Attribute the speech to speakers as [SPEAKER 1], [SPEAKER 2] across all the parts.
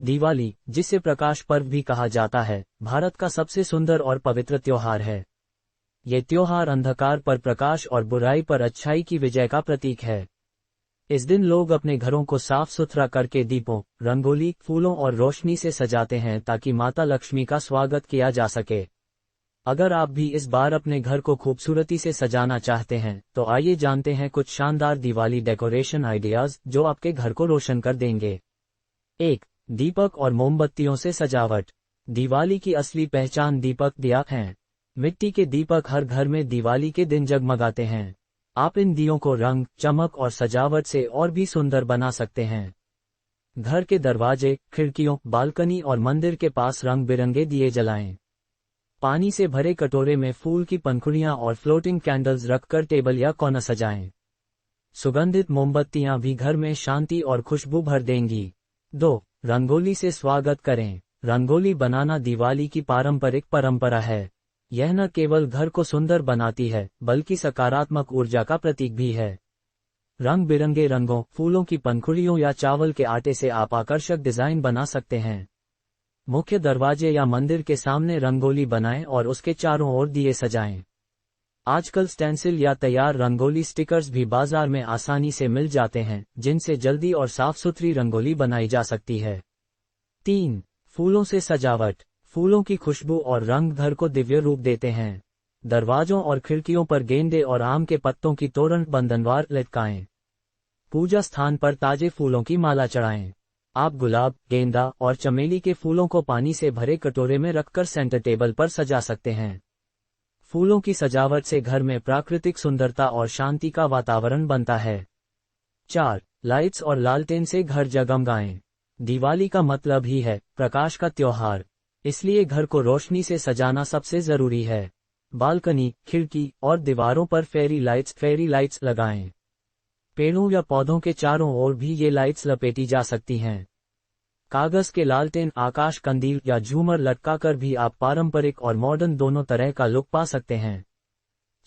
[SPEAKER 1] दिवाली, जिसे प्रकाश पर्व भी कहा जाता है, भारत का सबसे सुंदर और पवित्र त्योहार है। ये त्योहार अंधकार पर प्रकाश और बुराई पर अच्छाई की विजय का प्रतीक है। इस दिन लोग अपने घरों को साफ सुथरा करके दीपों, रंगोली, फूलों और रोशनी से सजाते हैं ताकि माता लक्ष्मी का स्वागत किया जा सके। अगर आप भी इस बार अपने घर को खूबसूरती से सजाना चाहते हैं, तो आइए जानते हैं कुछ शानदार दिवाली डेकोरेशन आइडियाज जो आपके घर को रोशन कर देंगे। 1. दीपक और मोमबत्तियों से सजावट। दिवाली की असली पहचान दीपक दिया हैं। मिट्टी के दीपक हर घर में दिवाली के दिन जगमगाते हैं। आप इन दियों को रंग, चमक और सजावट से और भी सुंदर बना सकते हैं। घर के दरवाजे, खिड़कियों, बालकनी और मंदिर के पास रंग बिरंगे दिए जलाएं। पानी से भरे कटोरे में फूल की पंखुड़ियां और फ्लोटिंग कैंडल्स रखकर टेबल या कोना सजाएं। सुगंधित मोमबत्तियां भी घर में शांति और खुशबू भर देंगी। 2. रंगोली से स्वागत करें। रंगोली बनाना दिवाली की पारंपरिक परंपरा है। यह न केवल घर को सुंदर बनाती है, बल्कि सकारात्मक ऊर्जा का प्रतीक भी है। रंग बिरंगे रंगों, फूलों की पंखुड़ियों या चावल के आटे से आप आकर्षक डिजाइन बना सकते हैं। मुख्य दरवाजे या मंदिर के सामने रंगोली बनाएं और उसके चारों ओर दिए सजाएं। आजकल स्टेंसिल या तैयार रंगोली स्टिकर्स भी बाजार में आसानी से मिल जाते हैं, जिनसे जल्दी और साफ सुथरी रंगोली बनाई जा सकती है। 3. फूलों से सजावट। फूलों की खुशबू और रंग घर को दिव्य रूप देते हैं। दरवाजों और खिड़कियों पर गेंदे और आम के पत्तों की तोरण बंधनवार लटकाएं। पूजा स्थान पर ताजे फूलों की माला चढ़ाएं। आप गुलाब, गेंदा और चमेली के फूलों को पानी से भरे कटोरे में रखकर सेंटर टेबल पर सजा सकते हैं। फूलों की सजावट से घर में प्राकृतिक सुंदरता और शांति का वातावरण बनता है। 4. लाइट्स और लालटेन से घर जगमगाएं। दिवाली का मतलब ही है प्रकाश का त्योहार, इसलिए घर को रोशनी से सजाना सबसे जरूरी है। बालकनी, खिड़की और दीवारों पर फेरी लाइट्स लगाएं। पेड़ों या पौधों के चारों ओर भी ये लाइट्स लपेटी जा सकती हैं। कागज के लालटेन, आकाश कंदील या झूमर लटकाकर भी आप पारंपरिक और मॉडर्न दोनों तरह का लुक पा सकते हैं।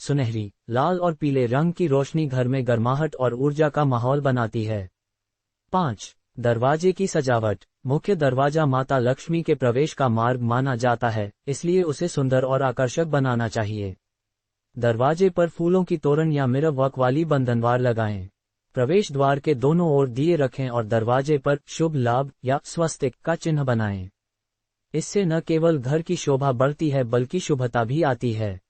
[SPEAKER 1] सुनहरी, लाल और पीले रंग की रोशनी घर में गर्माहट और ऊर्जा का माहौल बनाती है। 5. दरवाजे की सजावट। मुख्य दरवाजा माता लक्ष्मी के प्रवेश का मार्ग माना जाता है, इसलिए उसे सुंदर और आकर्षक बनाना चाहिए। दरवाजे पर फूलों की तोरण या मिरर वर्क वाली बंधनवार लगाएं। प्रवेश द्वार के दोनों ओर दिए रखें और दरवाजे पर शुभ लाभ या स्वस्तिक का चिन्ह बनाएं। इससे न केवल घर की शोभा बढ़ती है, बल्कि शुभता भी आती है।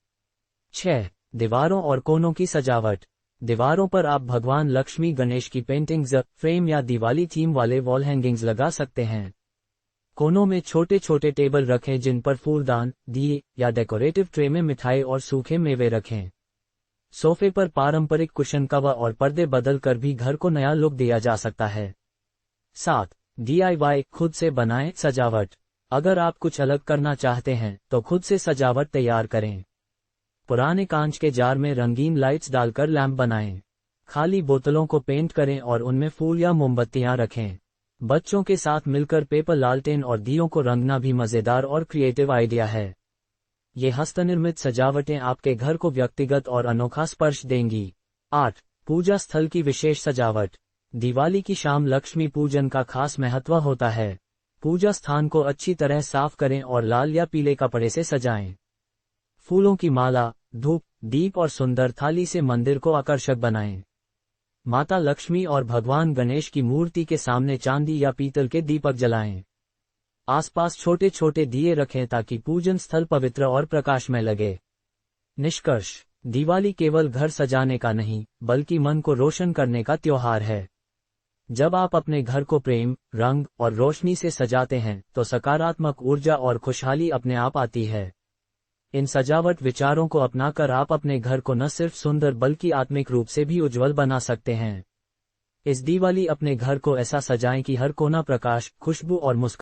[SPEAKER 1] 6. दीवारों और कोनों की सजावट। दीवारों पर आप भगवान लक्ष्मी, गणेश की पेंटिंग्स, फ्रेम या दिवाली थीम वाले वॉल हैंगिंग्स लगा सकते हैं। कोनों में छोटे छोटे टेबल रखें जिन पर फूलदान, दिए या डेकोरेटिव ट्रे में मिठाई और सूखे मेवे रखें। सोफे पर पारंपरिक कुशन कवर और पर्दे बदल कर भी घर को नया लुक दिया जा सकता है। 7. DIY खुद से बनाएं सजावट। अगर आप कुछ अलग करना चाहते हैं तो खुद से सजावट तैयार करें। पुराने कांच के जार में रंगीन लाइट्स डालकर लैंप बनाएं। खाली बोतलों को पेंट करें और उनमें फूल या मोमबत्तियां रखें। बच्चों के साथ मिलकर पेपर लालटेन और दियों को रंगना भी मजेदार और क्रिएटिव आइडिया है। ये हस्तनिर्मित सजावटें आपके घर को व्यक्तिगत और अनोखा स्पर्श देंगी। 8. पूजा स्थल की विशेष सजावट। दिवाली की शाम लक्ष्मी पूजन का खास महत्व होता है। पूजा स्थान को अच्छी तरह साफ करें और लाल या पीले कपड़े से सजाएं। फूलों की माला, धूप, दीप और सुंदर थाली से मंदिर को आकर्षक बनाएं। माता लक्ष्मी और भगवान गणेश की मूर्ति के सामने चांदी या पीतल के दीपक जलाएं। आसपास छोटे छोटे दिए रखें ताकि पूजन स्थल पवित्र और प्रकाशमय लगे। निष्कर्ष, दिवाली केवल घर सजाने का नहीं, बल्कि मन को रोशन करने का त्योहार है। जब आप अपने घर को प्रेम, रंग और रोशनी से सजाते हैं, तो सकारात्मक ऊर्जा और खुशहाली अपने आप आती है। इन सजावट विचारों को अपनाकर आप अपने घर को न सिर्फ सुंदर बल्कि आत्मिक रूप से भी उज्जवल बना सकते हैं। इस दिवाली अपने घर को ऐसा सजाएं कि हर कोना प्रकाश, खुशबू और मुस्कान